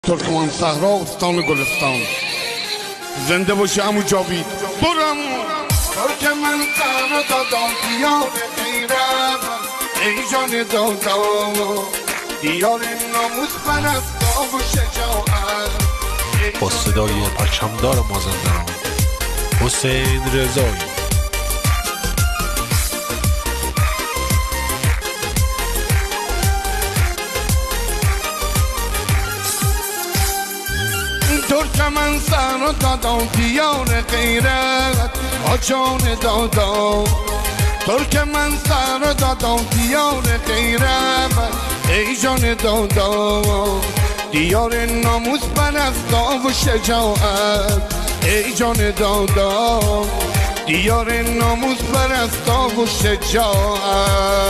ترکمان صحرا استان گلستان. زنده باشی عمو جاوید. برم ترکمن صحرا دادم دیار غیرت، ای جان دادا دیار ناموس پرستا و شجاعت. با صدای پرچمدار مازندران حسین رضایی. ترکمن صحرا دادم دیار غیرت، آجان دادا ترکمن صحرا دادم دیار غیرت، ای جان دادا دیار ناموس پرستا و شجاعت. ای جان دادا دیار ناموس پرستا و شجاعت.